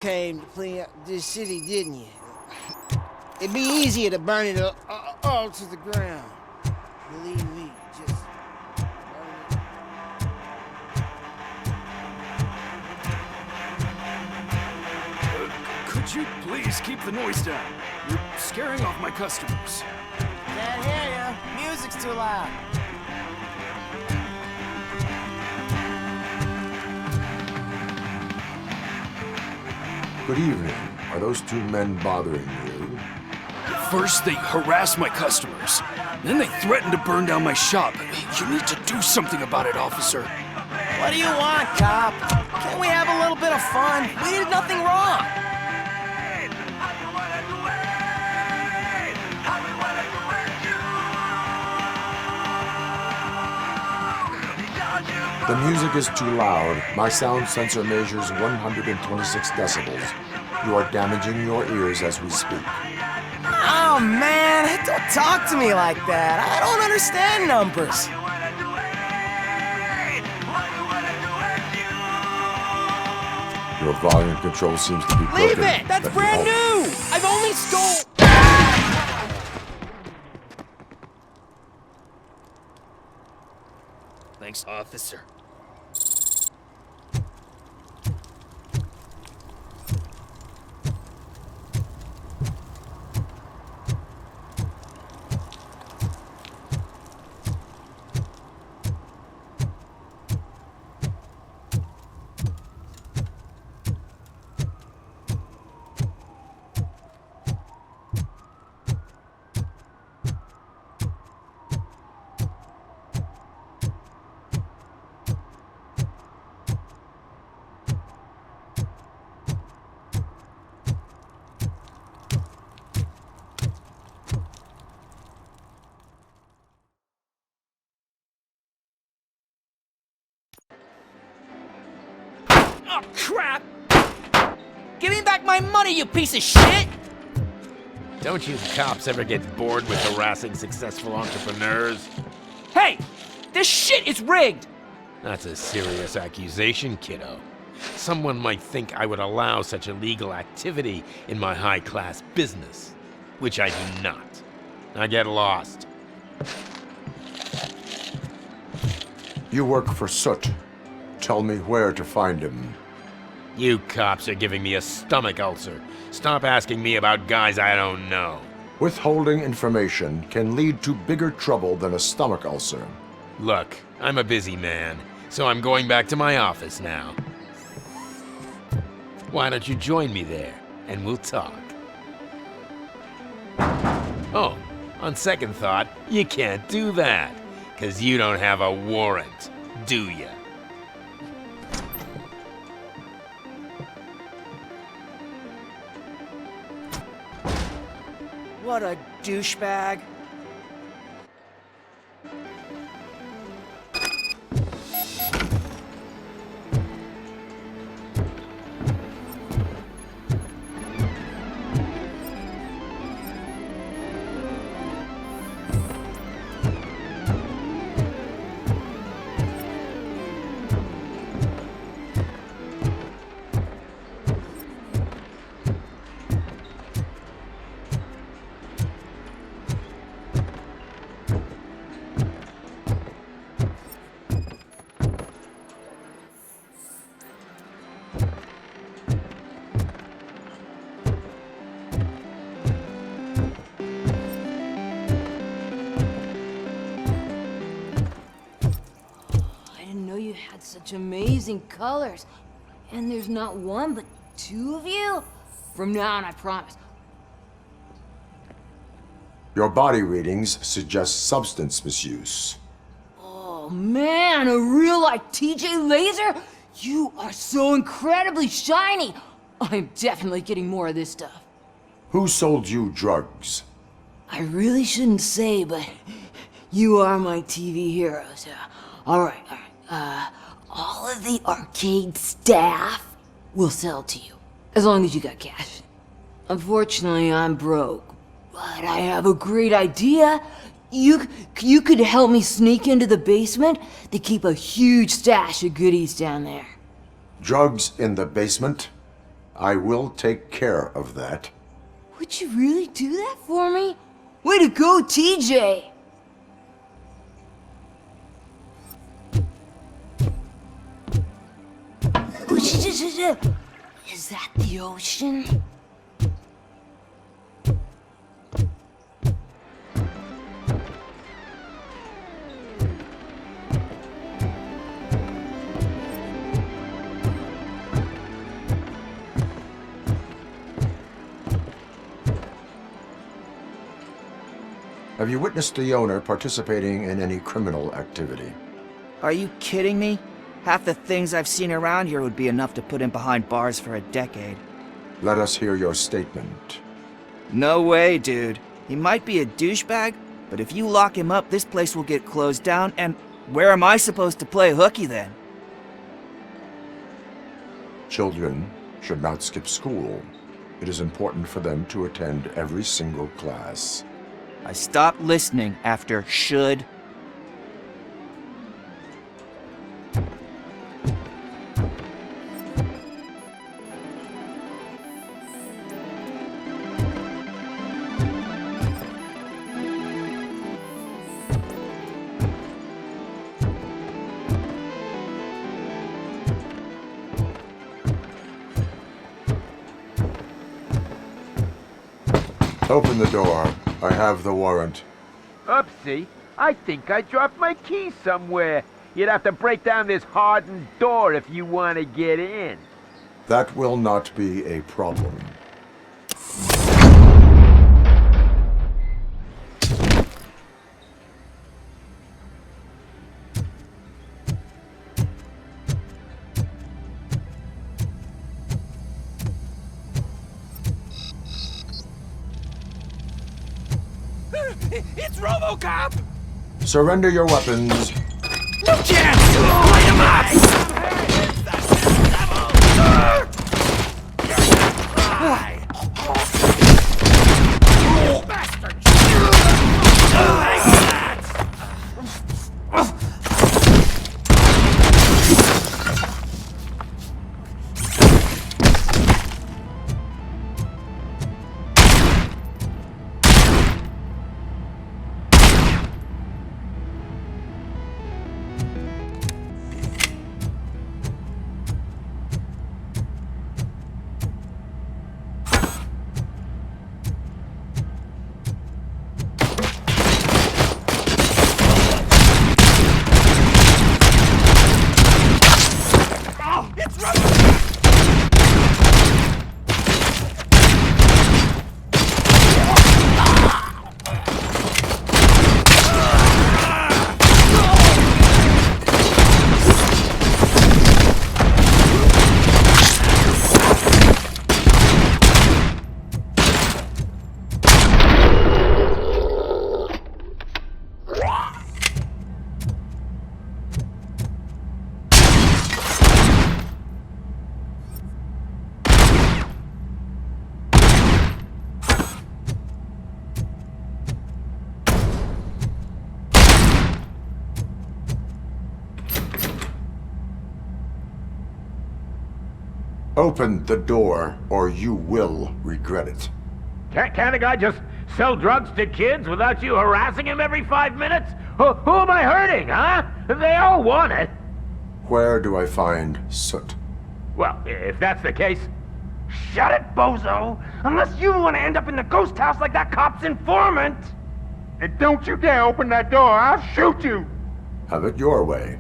came to clean up this city, didn't you? It'd be easier to burn it all to the ground. Believe me, just burn it. Could you please keep the noise down? You're scaring off my customers. Can't hear you. Music's too loud. Good evening. Are those two men bothering you? First, they harass my customers. Then they threaten to burn down my shop. You need to do something about it, officer. What do you want, cop? Can't we have a little bit of fun? We did nothing wrong. The music is too loud. My sound sensor measures 126 decibels. You are damaging your ears as we speak. Oh, man, don't talk to me like that. I don't understand numbers. Your volume control seems to be broken. Leave it! That's Let me brand help. new! I've only stole... Thanks, officer. Oh, crap! Give me back my money, you piece of shit! Don't you cops ever get bored with harassing successful entrepreneurs? Hey! This shit is rigged! That's a serious accusation, kiddo. Someone might think I would allow such illegal activity in my high-class business, which I do not. Now get lost. You work for Soot. Tell me where to find him. You cops are giving me a stomach ulcer. Stop asking me about guys I don't know. Withholding information can lead to bigger trouble than a stomach ulcer. Look, I'm a busy man, so I'm going back to my office now. Why don't you join me there, and we'll talk. Oh, on second thought, you can't do that, 'cause you don't have a warrant, do ya? What a douchebag. You had such amazing colors. And there's not one, but two of you? From now on, I promise. Your body readings suggest substance misuse. Oh man, a real like TJ Laser? You are so incredibly shiny. I'm definitely getting more of this stuff. Who sold you drugs? I really shouldn't say, but you are my TV heroes. All right. All of the arcade staff will sell to you, as long as you got cash. Unfortunately, I'm broke, but I have a great idea. You could help me sneak into the basement. They keep a huge stash of goodies down there. Drugs in the basement? I will take care of that. Would you really do that for me? Way to go, TJ! Is that the ocean? Have you witnessed the owner participating in any criminal activity? Are you kidding me? Half the things I've seen around here would be enough to put him behind bars for a decade. Let us hear your statement. No way, dude. He might be a douchebag, but if you lock him up, this place will get closed down, and where am I supposed to play hooky then? Children should not skip school. It is important for them to attend every single class. I stopped listening after should. Open the door. I have the warrant. Oopsie, I think I dropped my keys somewhere. You'd have to break down this hardened door if you want to get in. That will not be a problem. It's RoboCop! Surrender your weapons. No chance! Light him up! Open the door, or you will regret it. Can't a guy just sell drugs to kids without you harassing him every 5 minutes? Who am I hurting, huh? They all want it. Where do I find soot? Well, if that's the case, shut it, bozo! Unless you want to end up in the ghost house like that cop's informant! And don't you dare open that door, I'll shoot you! Have it your way.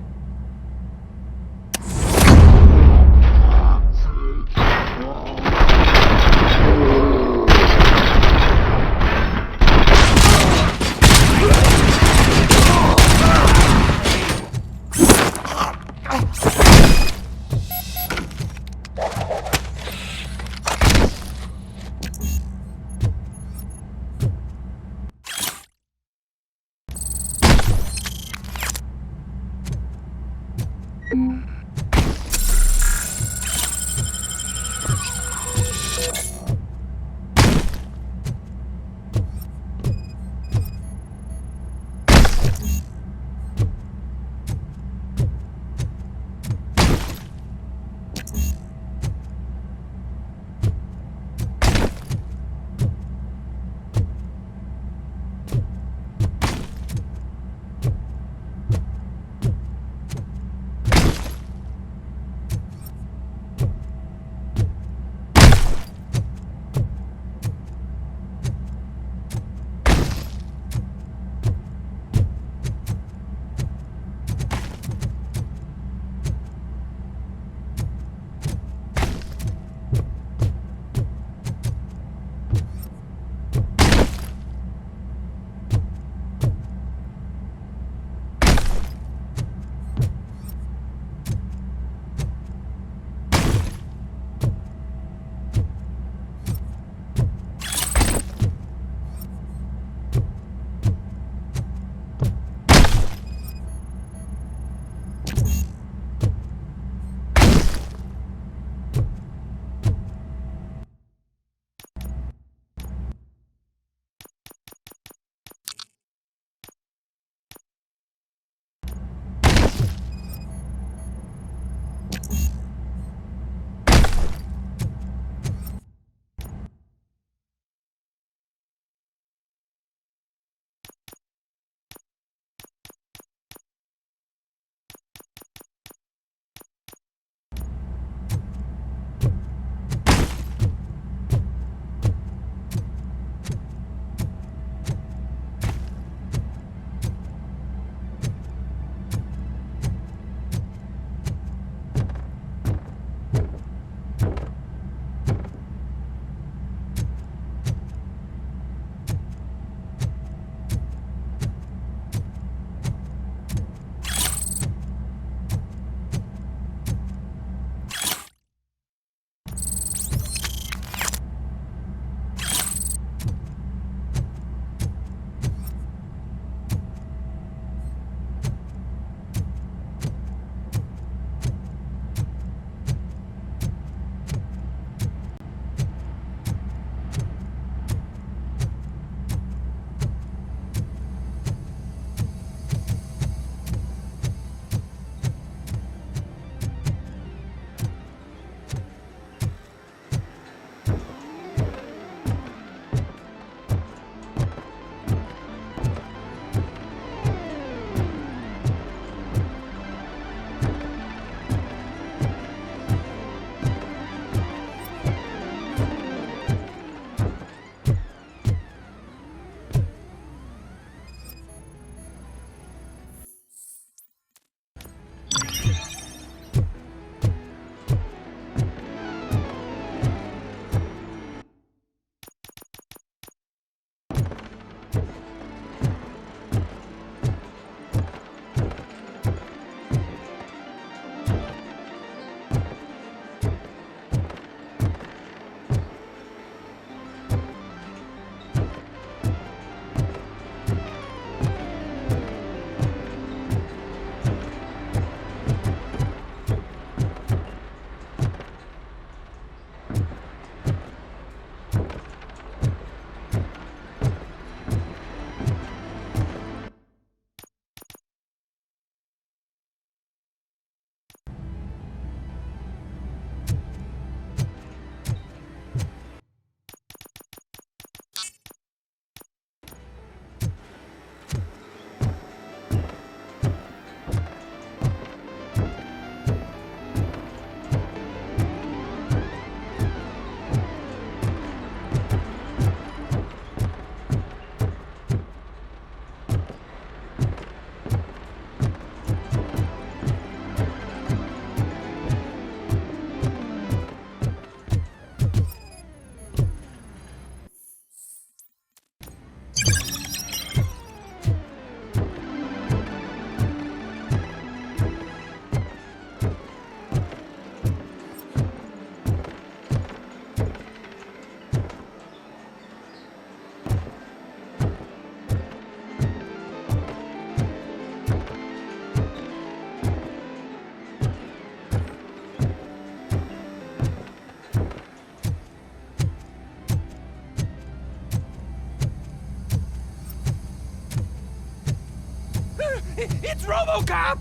It's RoboCop!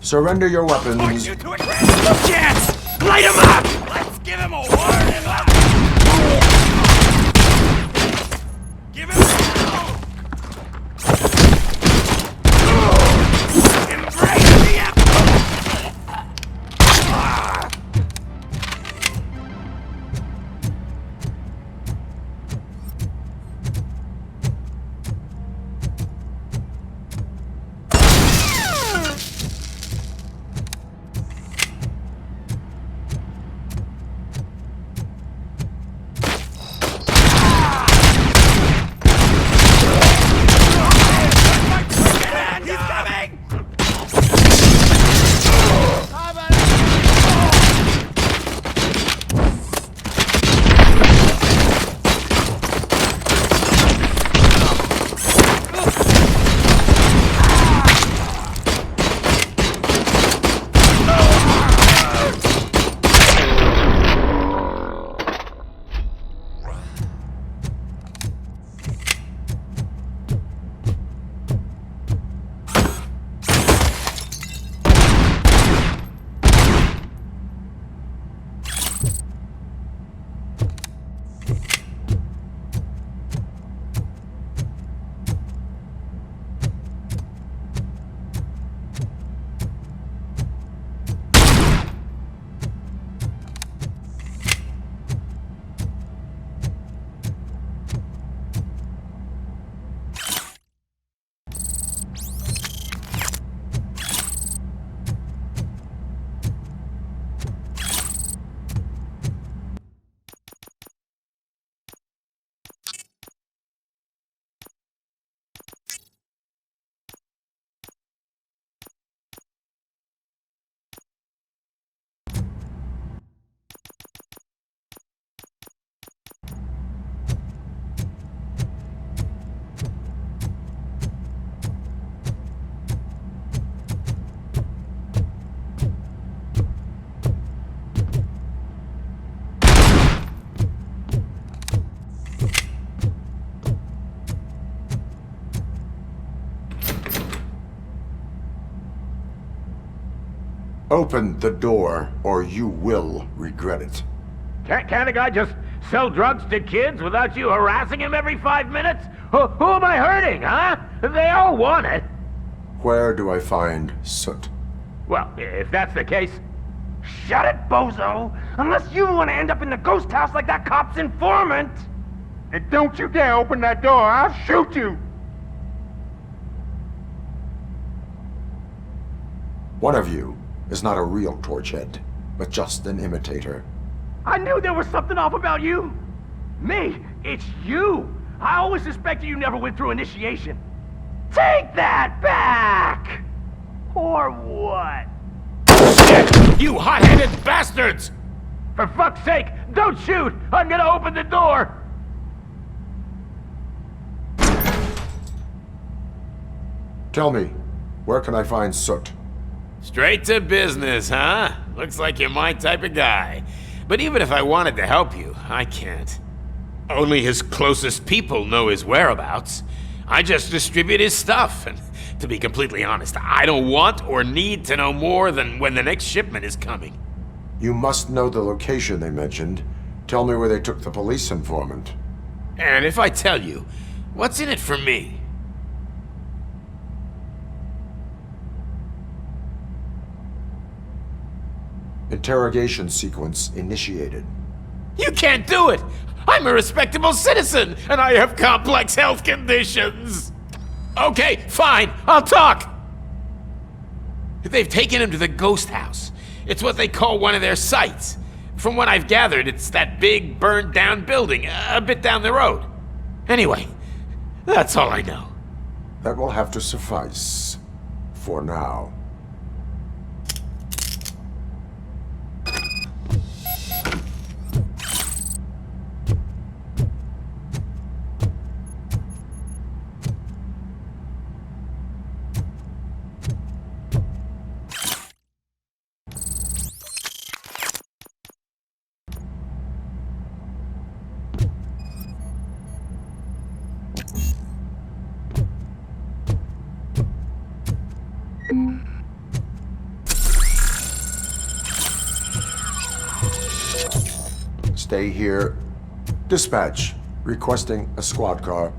Surrender your weapons. You to a no chance! Light him up! Let's give him a warning! Give him a embrace the Open the door, or you will regret it. Can't a guy just sell drugs to kids without you harassing him every 5 minutes? Who am I hurting, huh? They all want it. Where do I find Soot? Well, if that's the case, shut it, bozo! Unless you want to end up in the ghost house like that cop's informant! And don't you dare open that door, I'll shoot you! One of you is not a real Torchhead, but just an imitator. I knew there was something off about you! Me? It's you! I always suspected you never went through initiation. Take that back! Or what? Shit! You hot-headed bastards! For fuck's sake, don't shoot! I'm gonna open the door! Tell me, where can I find Soot? Straight to business, huh? Looks like you're my type of guy. But even if I wanted to help you, I can't. Only his closest people know his whereabouts. I just distribute his stuff, and to be completely honest, I don't want or need to know more than when the next shipment is coming. You must know the location they mentioned. Tell me where they took the police informant. And if I tell you, what's in it for me? Interrogation sequence initiated. You can't do it! I'm a respectable citizen, and I have complex health conditions! Okay, fine, I'll talk! They've taken him to the ghost house. It's what they call one of their sites. From what I've gathered, it's that big, burned-down building, a bit down the road. Anyway, that's all I know. That will have to suffice. For now. Stay here. Dispatch. Requesting a squad car.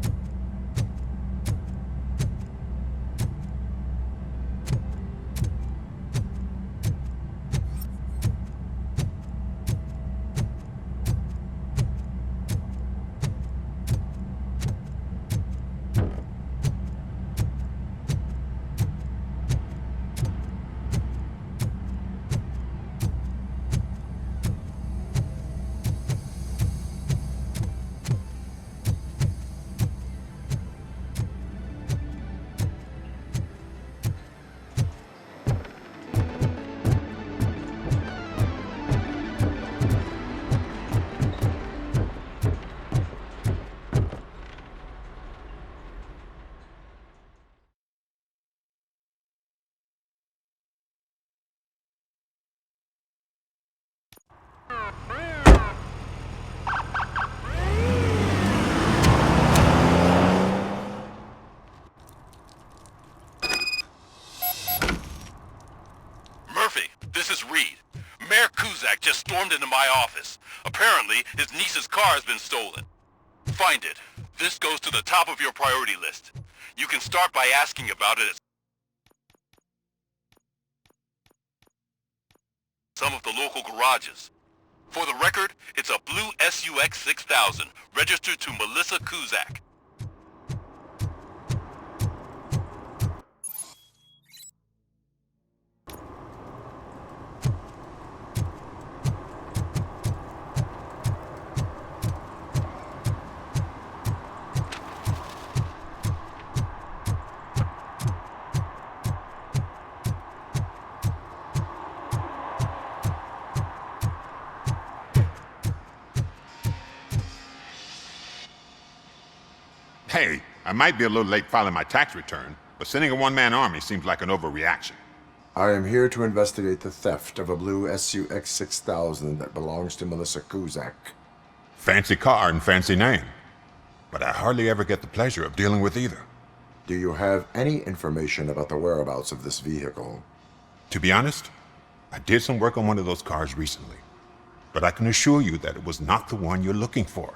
Murphy, this is Reed. Mayor Kuzak just stormed into my office. Apparently, his niece's car has been stolen. Find it. This goes to the top of your priority list. You can start by asking about it at some of the local garages. For the record, it's a blue SUX 6000, registered to Melissa Kuzak. Hey, I might be a little late filing my tax return, but sending a one-man army seems like an overreaction. I am here to investigate the theft of a blue SUX 6000 that belongs to Melissa Kuzak. Fancy car and fancy name. But I hardly ever get the pleasure of dealing with either. Do you have any information about the whereabouts of this vehicle? To be honest, I did some work on one of those cars recently. But I can assure you that it was not the one you're looking for.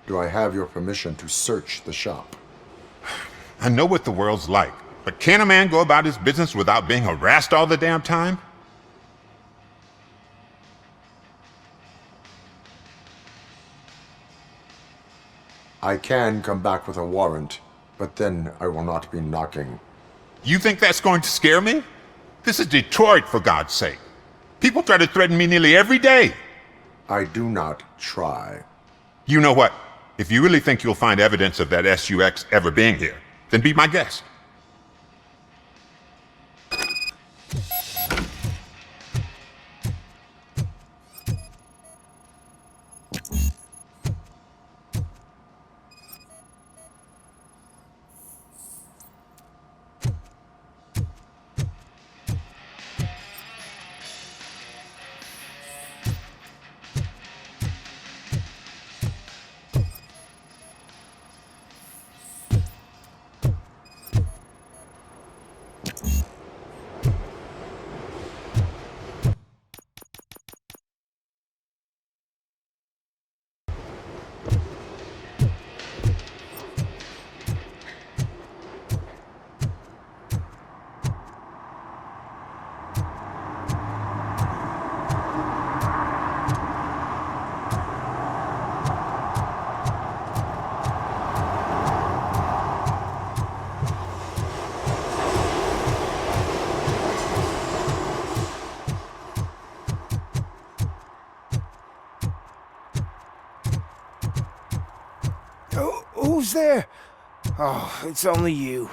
Do I have your permission to search the shop? I know what the world's like, but can a man go about his business without being harassed all the damn time? I can come back with a warrant, but then I will not be knocking. You think that's going to scare me? This is Detroit, for God's sake. People try to threaten me nearly every day. I do not try. You know what? If you really think you'll find evidence of that SUX ever being here, then be my guest. Who's there? Oh, it's only you.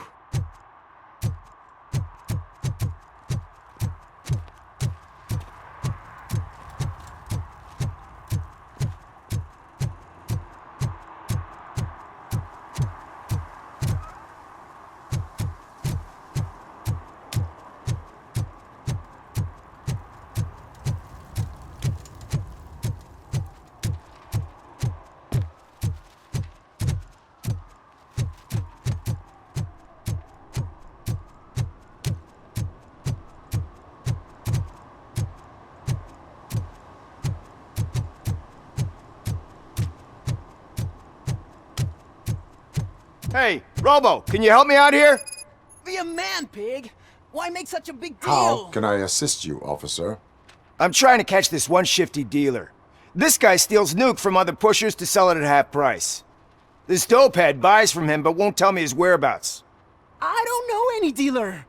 Hey, Robo, can you help me out here? Be a man, pig. Why make such a big deal? How can I assist you, officer? I'm trying to catch this one shifty dealer. This guy steals nuke from other pushers to sell it at half price. This dopehead buys from him but won't tell me his whereabouts. I don't know any dealer.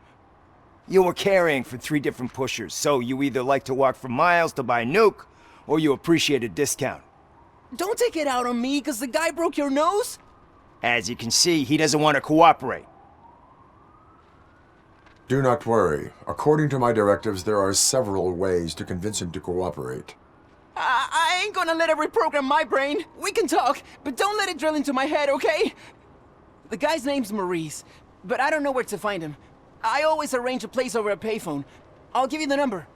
You were carrying for 3 different pushers, so you either like to walk for miles to buy nuke, or you appreciate a discount. Don't take it out on me, because the guy broke your nose? As you can see, he doesn't want to cooperate. Do not worry. According to my directives, there are several ways to convince him to cooperate. I ain't gonna let it reprogram my brain. We can talk, but don't let it drill into my head, okay? The guy's name's Maurice, but I don't know where to find him. I always arrange a place over a payphone. I'll give you the number.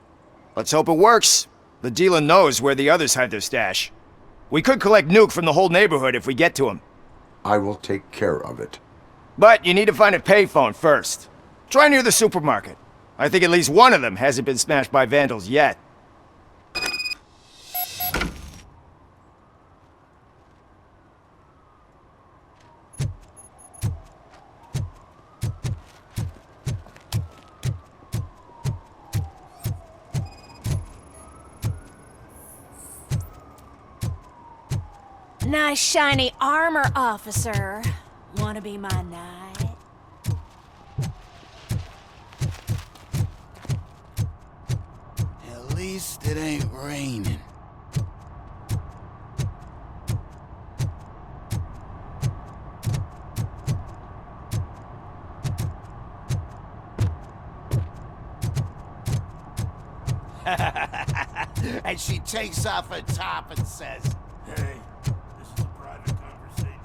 Let's hope it works. The dealer knows where the others hide their stash. We could collect nuke from the whole neighborhood if we get to him. I will take care of it. But you need to find a payphone first. Try near the supermarket. I think at least one of them hasn't been smashed by vandals yet. Nice shiny armor, officer. Wanna be my knight? At least it ain't raining. And she takes off her top and says, "Hey, this is a private conversation."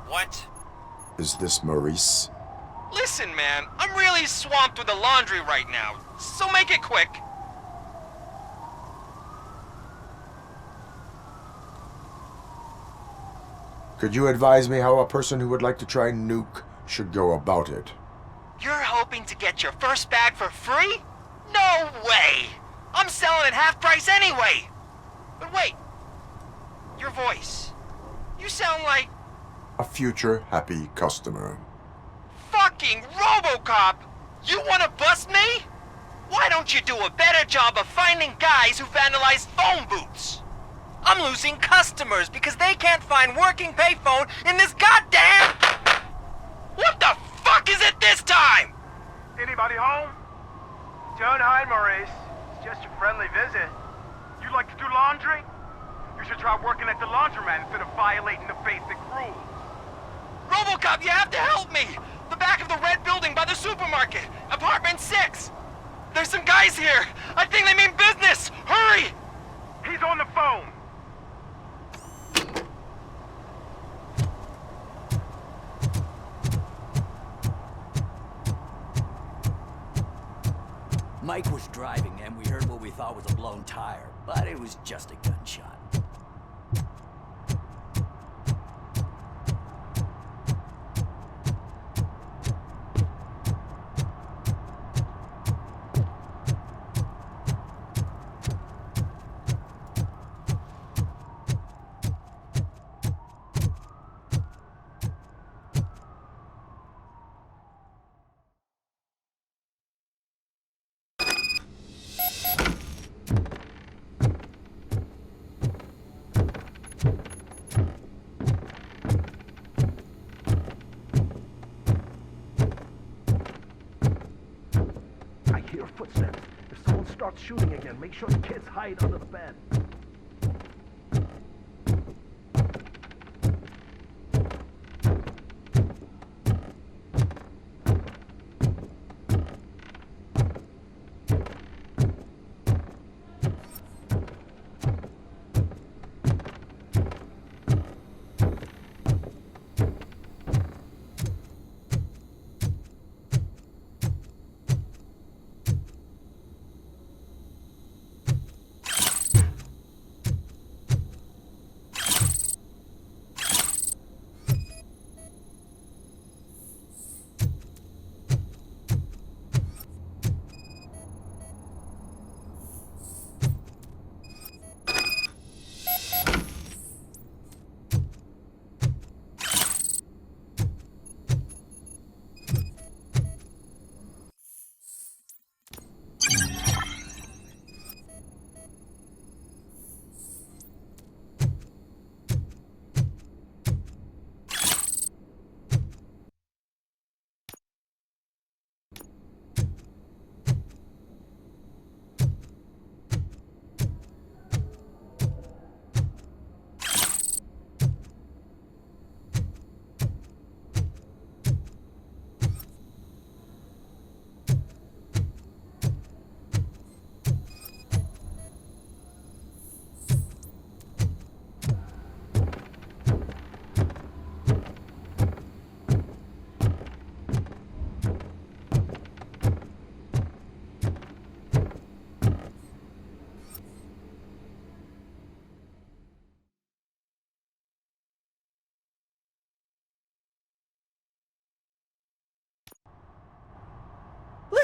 What? Is this Maurice? Listen, man, I'm really swamped with the laundry right now, so make it quick. Could you advise me how a person who would like to try nuke should go about it? You're hoping to get your first bag for free? No way! I'm selling at half price anyway! But wait, your voice. You sound like A future happy customer. fucking RoboCop! You wanna bust me? Why don't you do a better job of finding guys who vandalize phone booths? I'm losing customers because they can't find working payphone in this goddamn... What the fuck is it this time? Anybody home? Don't hide, Maurice. It's just a friendly visit. You like to do laundry? You should try working at the laundromat instead of violating the basic rules. RoboCop, you have to help me! The back of the red building by the supermarket, apartment 6. There's some guys here. I think they mean business. Hurry! He's on the phone. Mike was driving and we heard what we thought was a blown tire, but it was just a gunshot. I hear footsteps. If someone starts shooting again, make sure the kids hide under the bed.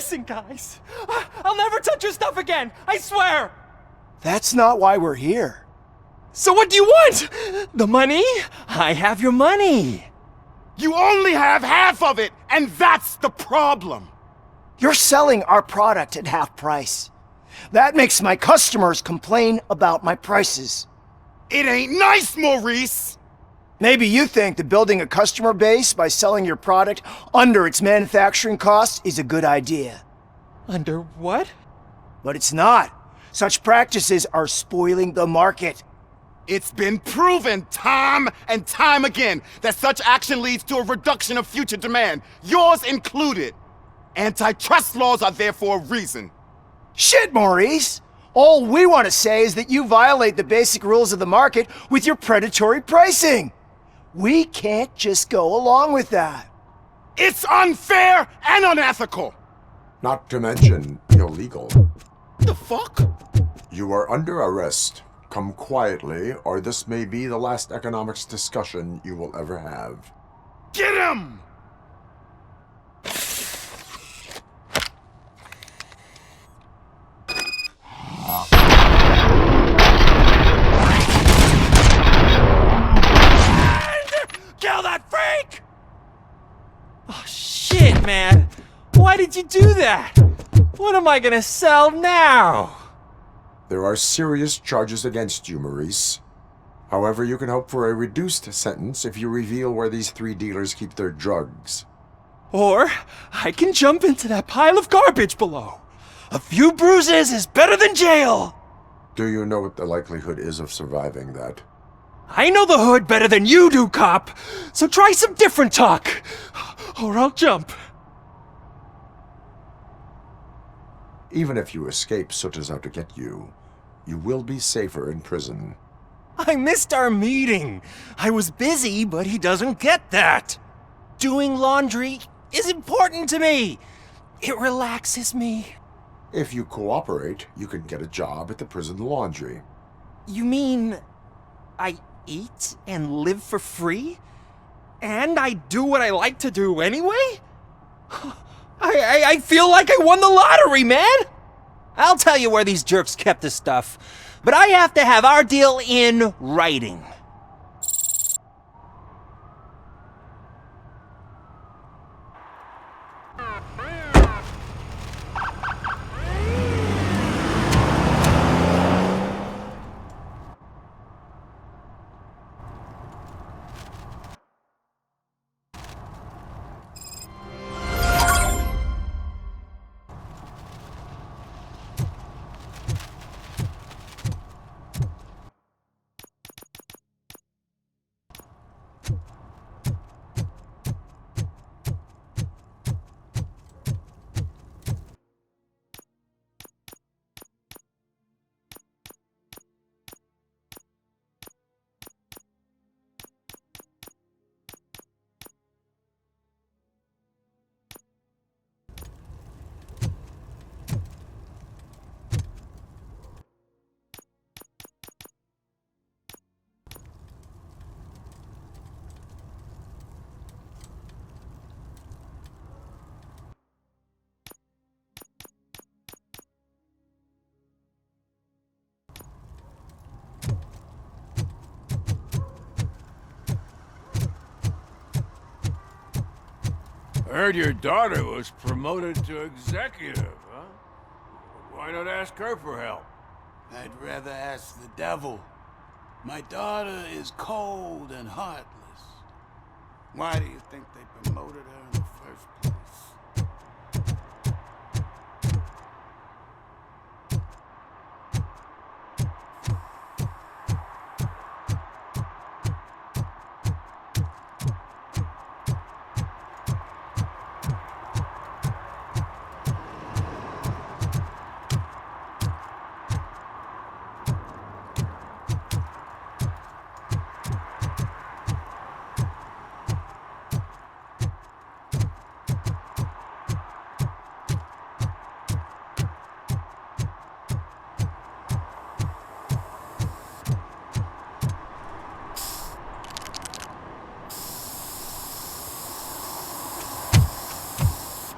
Listen, guys. I'll never touch your stuff again. I swear. That's not why we're here. So what do you want? The money? I have your money. You only have half of it, and that's the problem. You're selling our product at half price. That makes my customers complain about my prices. It ain't nice, Maurice! Maybe you think that building a customer base by selling your product under its manufacturing cost is a good idea. Under what? But it's not. Such practices are spoiling the market. It's been proven time and time again that such action leads to a reduction of future demand, yours included. Antitrust laws are there for a reason. Shit, Maurice! All we want to say is that you violate the basic rules of the market with your predatory pricing. We can't just go along with that. It's unfair and unethical! Not to mention illegal. The fuck? You are under arrest. Come quietly, or this may be the last economics discussion you will ever have. Get him! Kill that freak! Oh, shit, man. Why did you do that? What am I gonna sell now? There are serious charges against you, Maurice. However, you can hope for a reduced sentence if you reveal where these 3 dealers keep their drugs. Or I can jump into that pile of garbage below. A few bruises is better than jail. Do you know what the likelihood is of surviving that? I know the hood better than you do, cop. So try some different talk, or I'll jump. Even if you escape Soot is out to get you, you will be safer in prison. I missed our meeting. I was busy, but he doesn't get that. Doing laundry is important to me. It relaxes me. If you cooperate, you can get a job at the prison laundry. You mean I eat and live for free? And I do what I like to do anyway? I feel like I won the lottery, man! I'll tell you where these jerks kept the stuff, but I have to have our deal in writing. Heard your daughter was promoted to executive, huh? Why not ask her for help? I'd rather ask the devil. My daughter is cold and heartless. Why do you think they promoted her in the first place?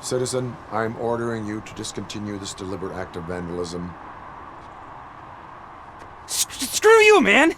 Citizen, I'm ordering you to discontinue this deliberate act of vandalism. Screw you, man!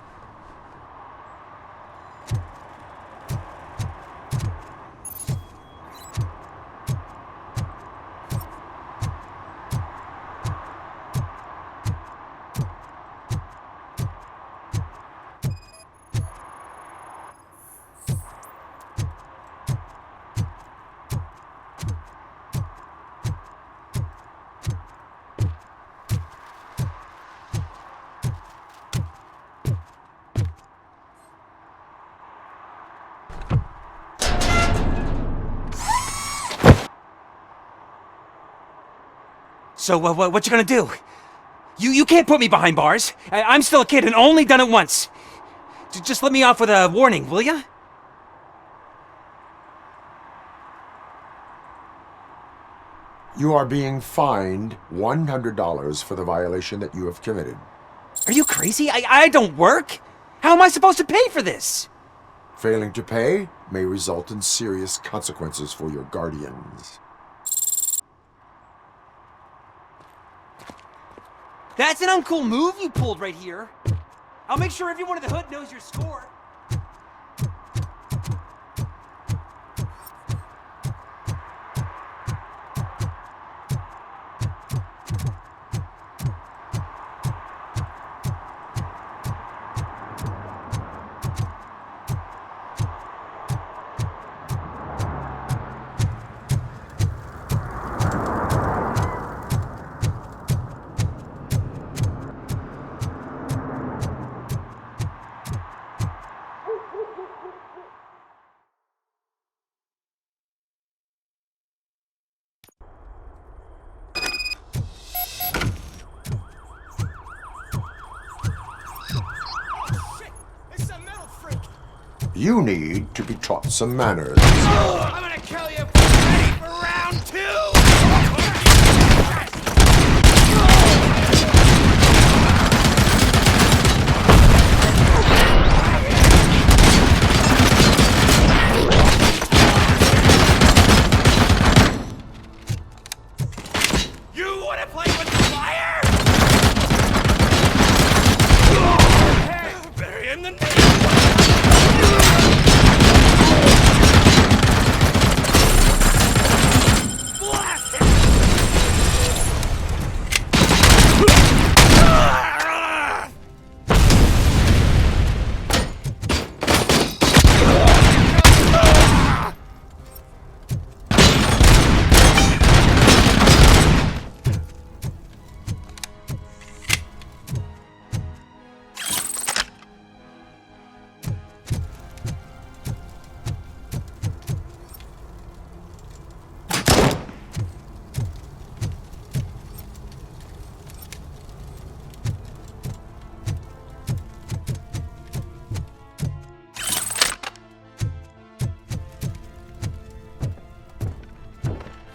So, what you gonna do? You can't put me behind bars. I'm still a kid and only done it once. Just let me off with a warning, will ya? You are being fined $100 for the violation that you have committed. Are you crazy? I don't work. How am I supposed to pay for this? Failing to pay may result in serious consequences for your guardians. That's an uncool move you pulled right here. I'll make sure everyone in the hood knows your score. You need to be taught some manners. I'm gonna kill you for round two! You wanna play with fire? Better him than me!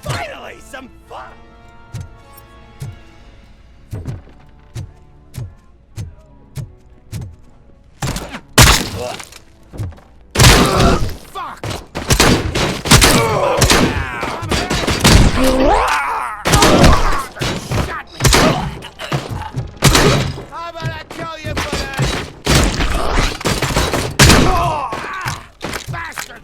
Finally, some fun! Fuck! How about I kill you for this? Bastard!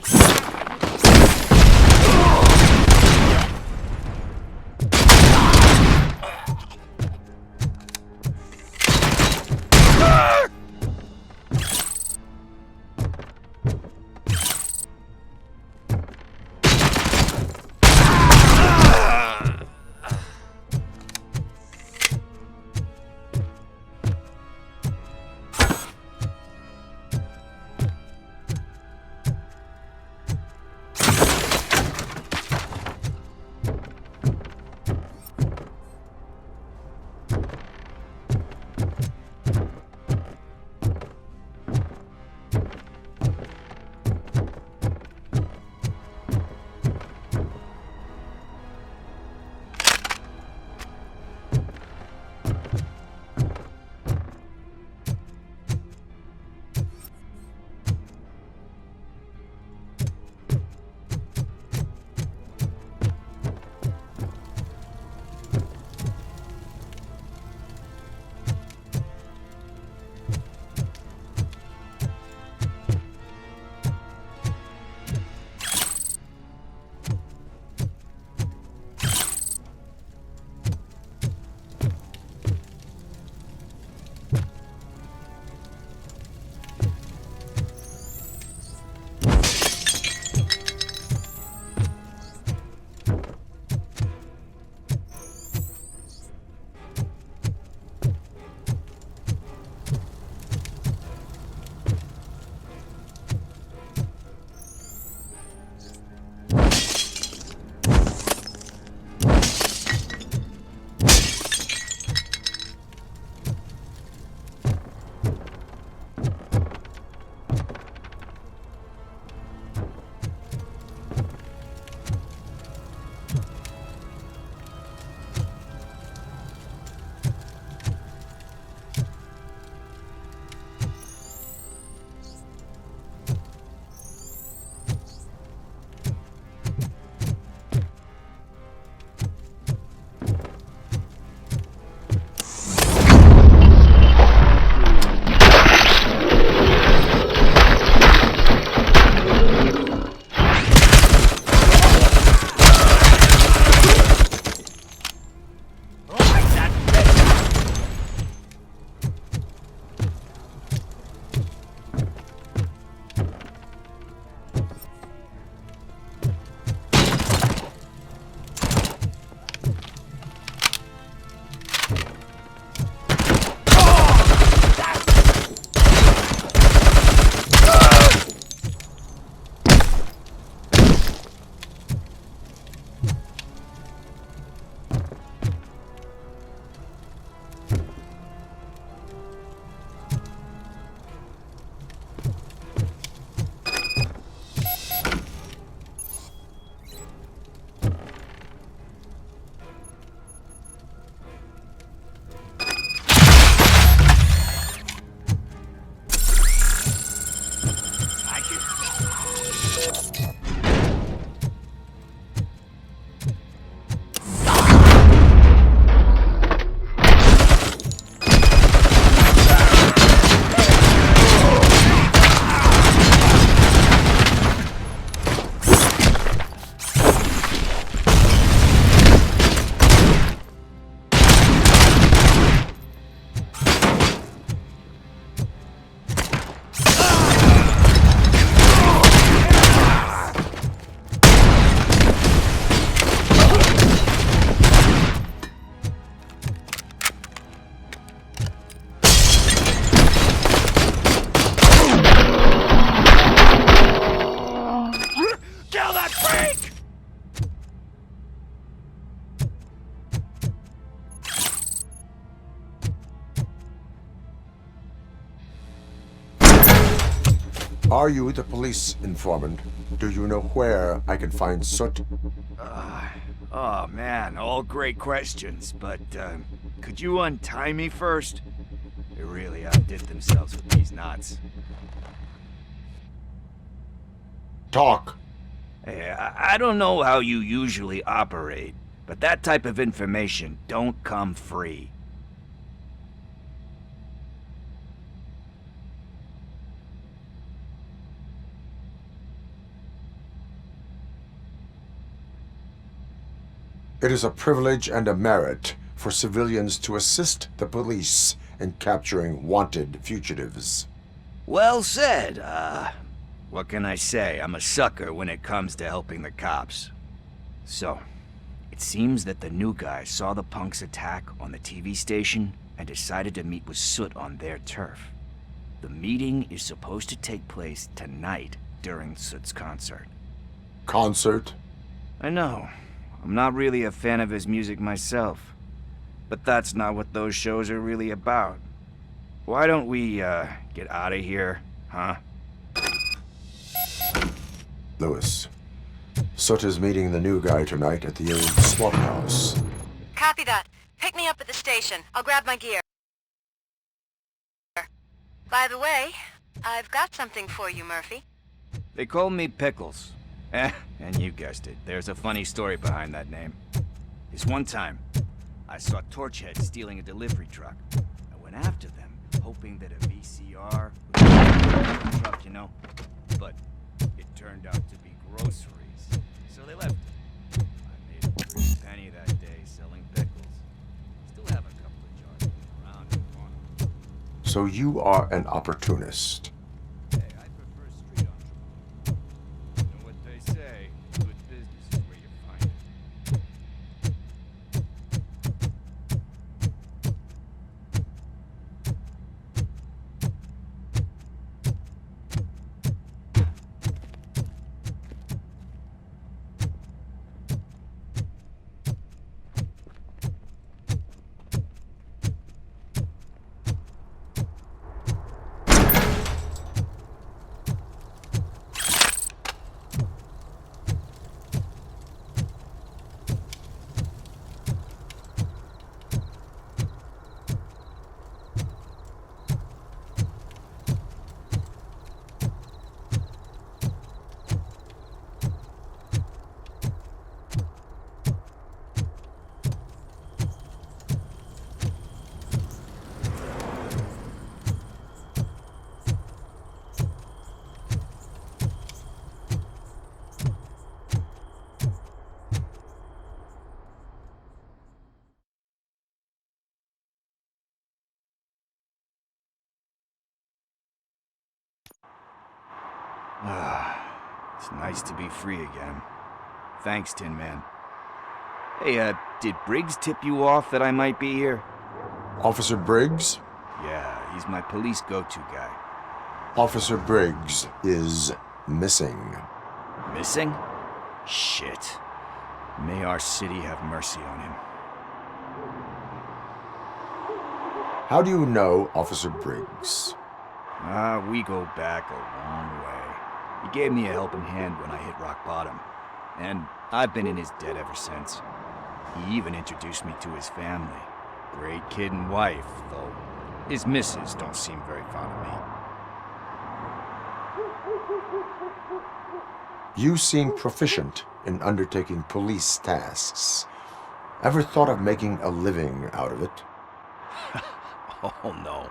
Are you the police informant? Do you know where I can find Soot? Oh man, all great questions, but could you untie me first? They really outdid themselves with these knots. Talk. Hey, I don't know how you usually operate, but that type of information don't come free. It is a privilege and a merit for civilians to assist the police in capturing wanted fugitives. Well said. What can I say? I'm a sucker when it comes to helping the cops. So, it seems that the new guy saw the punks' attack on the TV station and decided to meet with Soot on their turf. The meeting is supposed to take place tonight during Soot's concert. Concert? I know. I'm not really a fan of his music myself. But that's not what those shows are really about. Why don't we, get out of here, huh? Lewis, Soot is meeting the new guy tonight at the old swap house. Copy that. Pick me up at the station. I'll grab my gear. By the way, I've got something for you, Murphy. They call me Pickles. And you guessed it, there's a funny story behind that name. This one time, I saw Torchhead stealing a delivery truck. I went after them, hoping that a VCR would be the truck, you know? But it turned out to be groceries, so they left it. I made a pretty penny that day selling pickles. Still have a couple of jars around if you want them. So you are an opportunist. Hey, I prefer street entrepreneurs. You know what they say, good business is where you find it. It's nice to be free again. Thanks, Tin Man. Hey, did Briggs tip you off that I might be here? Officer Briggs? Yeah, he's my police go-to guy. Officer Briggs is missing. Missing? Shit. May our city have mercy on him. How do you know Officer Briggs? We go back a long way. He gave me a helping hand when I hit rock bottom. And I've been in his debt ever since. He even introduced me to his family. Great kid and wife, though his missus don't seem very fond of me. You seem proficient in undertaking police tasks. Ever thought of making a living out of it? Oh no.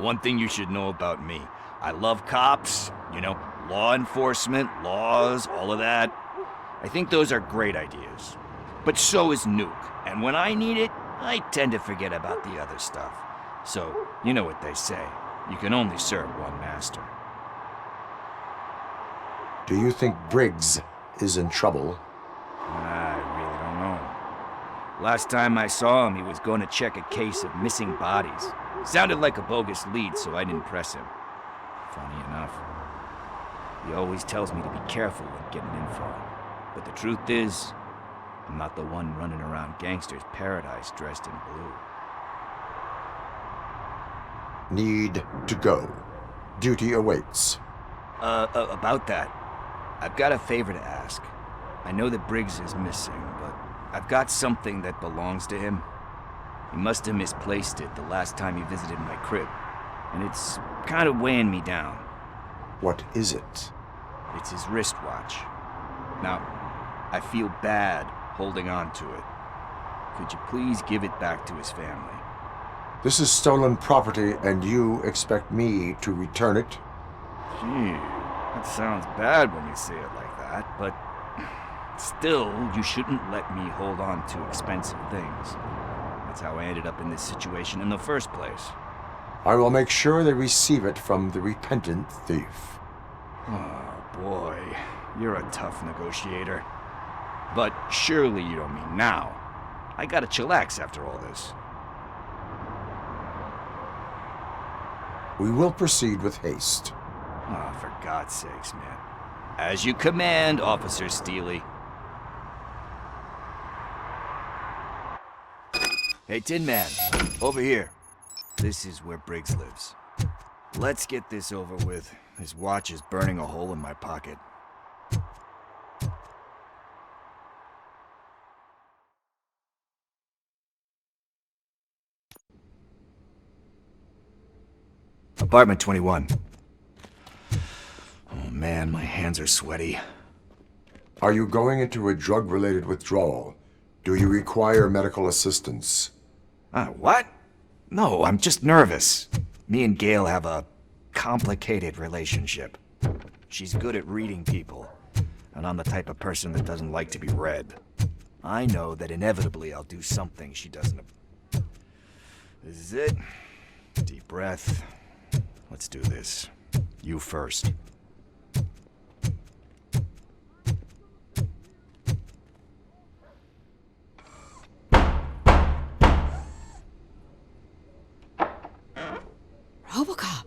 One thing you should know about me. I love cops, you know, law enforcement, laws, all of that. I think those are great ideas. But so is Nuke, and when I need it, I tend to forget about the other stuff. So, you know what they say. You can only serve one master. Do you think Briggs is in trouble? I really don't know. Last time I saw him, he was going to check a case of missing bodies. Sounded like a bogus lead, so I didn't press him. Funny enough. He always tells me to be careful when getting info. But the truth is, I'm not the one running around gangster's paradise dressed in blue. Need to go. Duty awaits. About that, I've got a favor to ask. I know that Briggs is missing, but I've got something that belongs to him. He must have misplaced it the last time he visited my crib, and it's kind of weighing me down. What is it? It's his wristwatch. Now, I feel bad holding on to it. Could you please give it back to his family? This is stolen property, and you expect me to return it? Gee, that sounds bad when you say it like that, but still, you shouldn't let me hold on to expensive things. That's how I ended up in this situation in the first place. I will make sure they receive it from the repentant thief. Oh, boy. You're a tough negotiator. But surely you don't mean now. I gotta chillax after all this. We will proceed with haste. Oh, for God's sakes, man. As you command, Officer Steely. Hey, Tin Man, over here. This is where Briggs lives. Let's get this over with. His watch is burning a hole in my pocket. Apartment 21. Oh man, my hands are sweaty. Are you going into a drug-related withdrawal? Do you require medical assistance? What? No, I'm just nervous. Me and Gail have a complicated relationship. She's good at reading people, and I'm the type of person that doesn't like to be read. I know that inevitably I'll do something she doesn't... This is it. Deep breath. Let's do this. You first. RoboCop.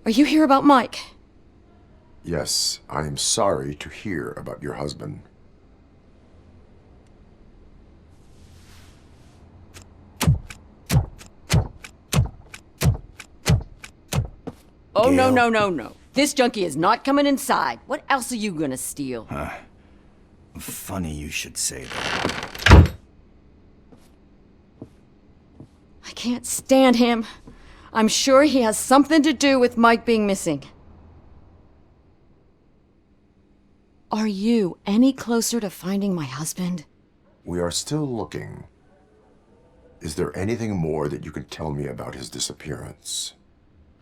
Are you here about Mike? Yes, I am sorry to hear about your husband. Oh, no, no, no, no. This junkie is not coming inside. What else are you gonna steal? Funny you should say that. I can't stand him. I'm sure he has something to do with Mike being missing. Are you any closer to finding my husband? We are still looking. Is there anything more that you can tell me about his disappearance?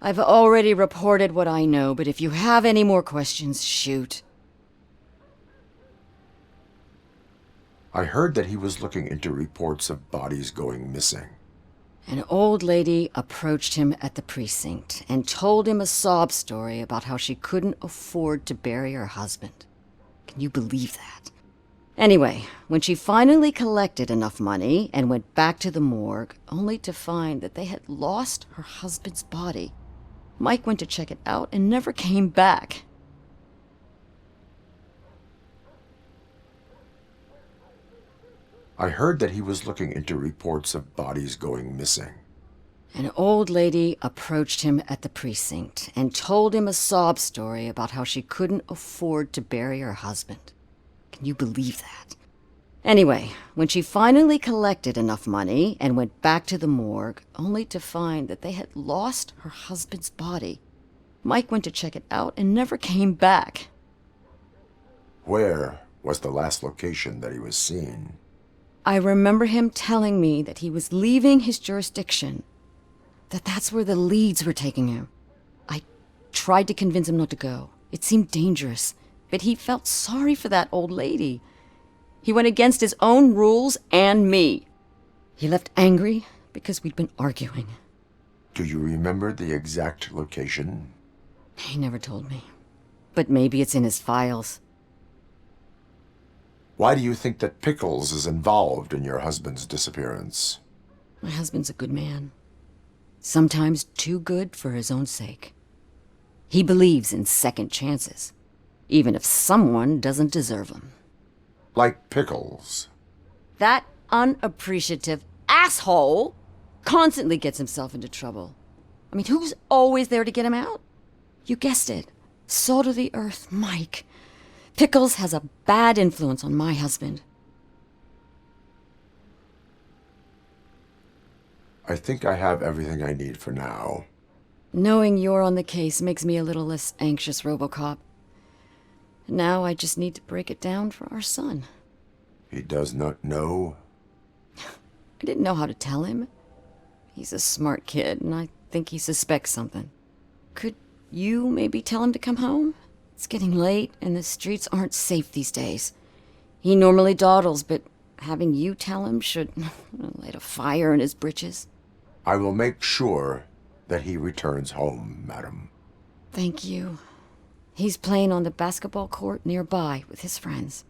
I've already reported what I know, but if you have any more questions, shoot. I heard that he was looking into reports of bodies going missing. An old lady approached him at the precinct and told him a sob story about how she couldn't afford to bury her husband. Can you believe that? Anyway, when she finally collected enough money and went back to the morgue, only to find that they had lost her husband's body, Mike went to check it out and never came back. I heard that he was looking into reports of bodies going missing. An old lady approached him at the precinct and told him a sob story about how she couldn't afford to bury her husband. Can you believe that? Anyway, when she finally collected enough money and went back to the morgue, only to find that they had lost her husband's body, Mike went to check it out and never came back. Where was the last location that he was seen? I remember him telling me that he was leaving his jurisdiction, that's where the leads were taking him. I tried to convince him not to go. It seemed dangerous, but he felt sorry for that old lady. He went against his own rules and me. He left angry because we'd been arguing. Do you remember the exact location? He never told me. But maybe it's in his files. Why do you think that Pickles is involved in your husband's disappearance? My husband's a good man. Sometimes too good for his own sake. He believes in second chances, even if someone doesn't deserve them. Like Pickles. That unappreciative asshole constantly gets himself into trouble. I mean, who's always there to get him out? You guessed it. Salt of the earth, Mike. Pickles has a bad influence on my husband. I think I have everything I need for now. Knowing you're on the case makes me a little less anxious, RoboCop. Now I just need to break it down for our son. He does not know? I didn't know how to tell him. He's a smart kid, and I think he suspects something. Could you maybe tell him to come home? It's getting late, and the streets aren't safe these days. He normally dawdles, but having you tell him should light a fire in his britches. I will make sure that he returns home, madam. Thank you. He's playing on the basketball court nearby with his friends.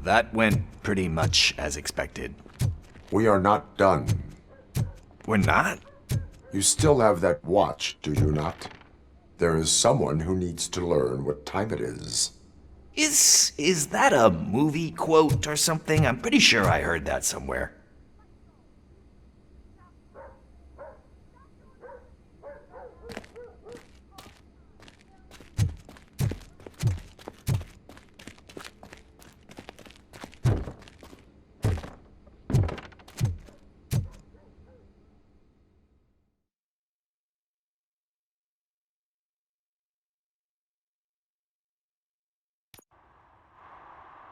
That went pretty much as expected. We are not done. We're not? You still have that watch, do you not? There is someone who needs to learn what time it is. Is that a movie quote or something? I'm pretty sure I heard that somewhere.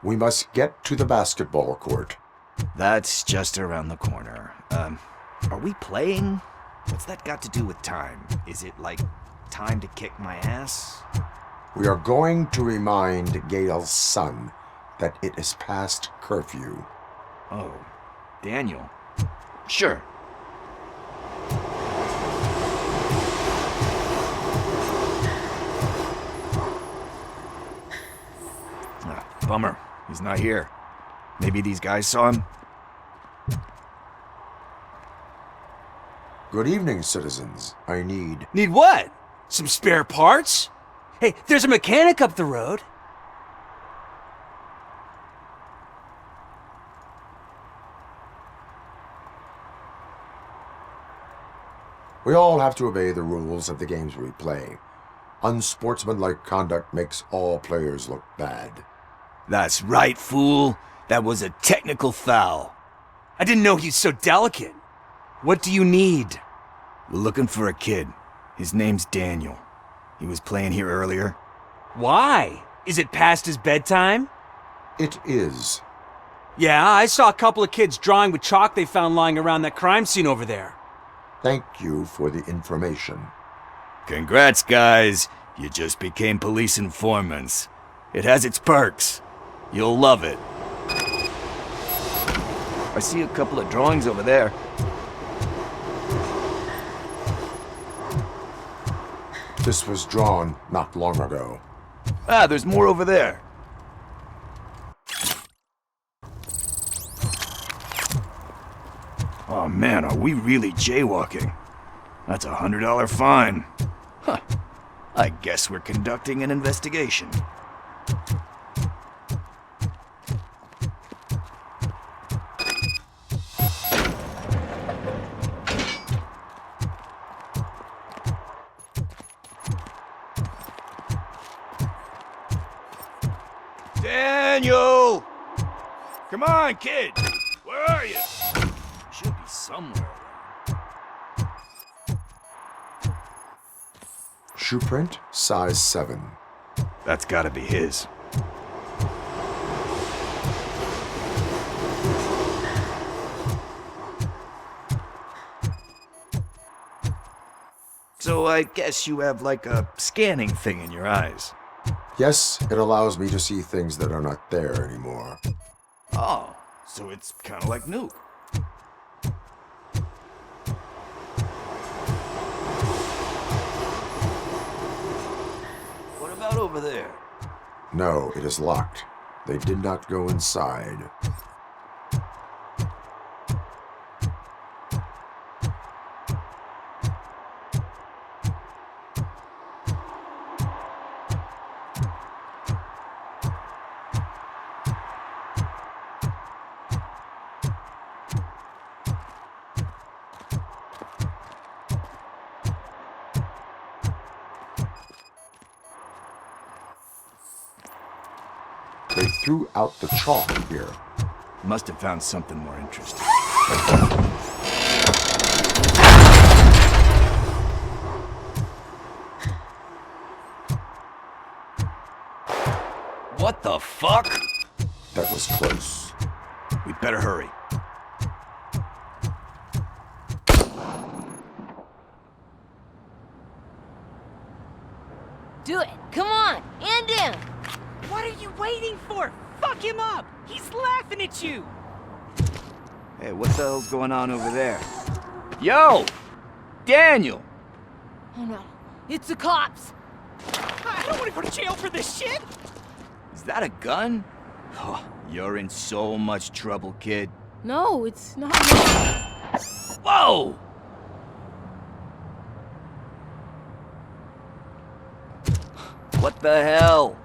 We must get to the basketball court. That's just around the corner. Are we playing? What's that got to do with time? Is it like time to kick my ass? We are going to remind Gail's son that it is past curfew. Oh, Daniel. Sure. Bummer. He's not here. Maybe these guys saw him? Good evening, citizens. I need... Need what? Some spare parts? Hey, there's a mechanic up the road. We all have to obey the rules of the games we play. Unsportsmanlike conduct makes all players look bad. That's right, fool. That was a technical foul. I didn't know he's so delicate. What do you need? We're looking for a kid. His name's Daniel. He was playing here earlier. Why? Is it past his bedtime? It is. Yeah, I saw a couple of kids drawing with chalk they found lying around that crime scene over there. Thank you for the information. Congrats, guys. You just became police informants. It has its perks. You'll love it. I see a couple of drawings over there. This was drawn not long ago. Ah, there's more over there. Oh man, are we really jaywalking? That's a $100 fine. Huh. I guess we're conducting an investigation. Daniel! Come on, kid! Where are you? You should be somewhere. Shoe print, size 7. That's gotta be his. So I guess you have like a scanning thing in your eyes. Yes, it allows me to see things that are not there anymore. Oh, so it's kind of like Nuke. What about over there? No, it is locked. They did not go inside. They threw out the chalk here. Must have found something more interesting. What the fuck? That was close. We better hurry. Do it. Come on. End him. What are you waiting for? Fuck him up! He's laughing at you! Hey, what the hell's going on over there? Yo! Daniel! Oh no. It's the cops. I don't want to go to jail for this shit! Is that a gun? Oh, you're in so much trouble, kid. No, it's not. Whoa! What the hell?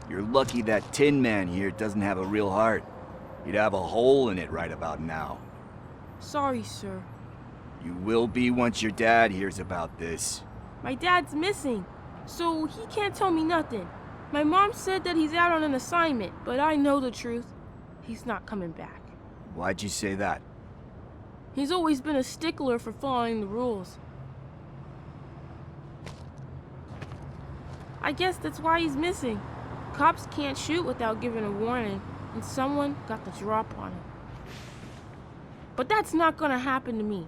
You're lucky that Tin Man here doesn't have a real heart. He'd have a hole in it right about now. Sorry, sir. You will be once your dad hears about this. My dad's missing, so he can't tell me nothing. My mom said that he's out on an assignment, but I know the truth. He's not coming back. Why'd you say that? He's always been a stickler for following the rules. I guess that's why he's missing. Cops can't shoot without giving a warning, and someone got the drop on him. But that's not gonna happen to me.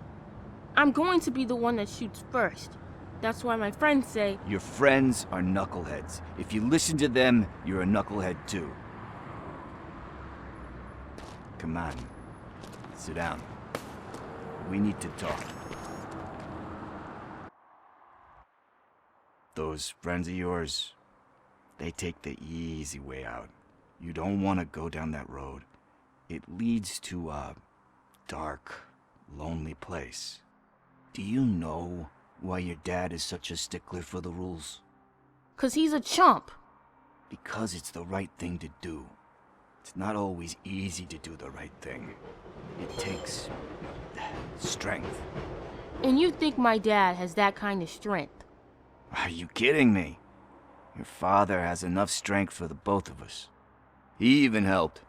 I'm going to be the one that shoots first. That's why my friends say... Your friends are knuckleheads. If you listen to them, you're a knucklehead too. Come on. Sit down. We need to talk. Those friends of yours, they take the easy way out. You don't want to go down that road. It leads to a dark, lonely place. Do you know why your dad is such a stickler for the rules? 'Cause he's a chump. Because it's the right thing to do. It's not always easy to do the right thing. It takes strength. And you think my dad has that kind of strength? Are you kidding me? Your father has enough strength for the both of us. He even helped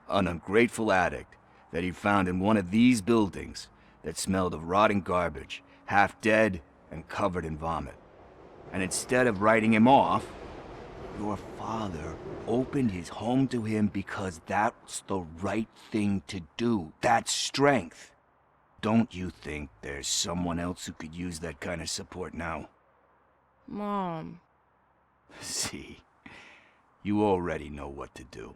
an ungrateful addict that he found in one of these buildings that smelled of rotting garbage, half dead and covered in vomit. And instead of writing him off, your father opened his home to him because that's the right thing to do. That's strength. Don't you think there's someone else who could use that kind of support now? Mom. See, you already know what to do.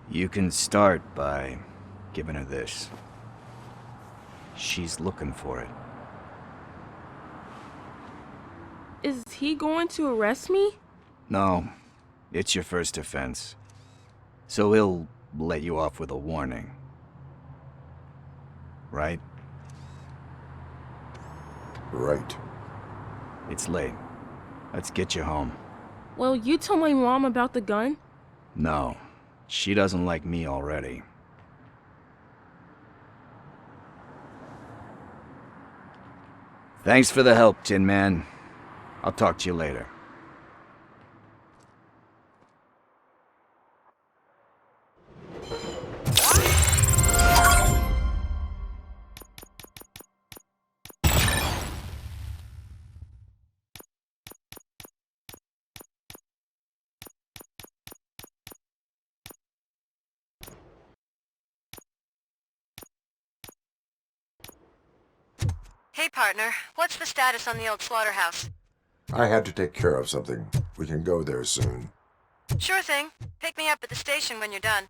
You can start by giving her this. She's looking for it. Is he going to arrest me? No, it's your first offense. So he'll let you off with a warning. Right? Right. It's late. Let's get you home. Well, you tell my mom about the gun? No, she doesn't like me already. Thanks for the help, Tin Man. I'll talk to you later. Hey, partner. What's the status on the old slaughterhouse? I had to take care of something. We can go there soon. Sure thing. Pick me up at the station when you're done.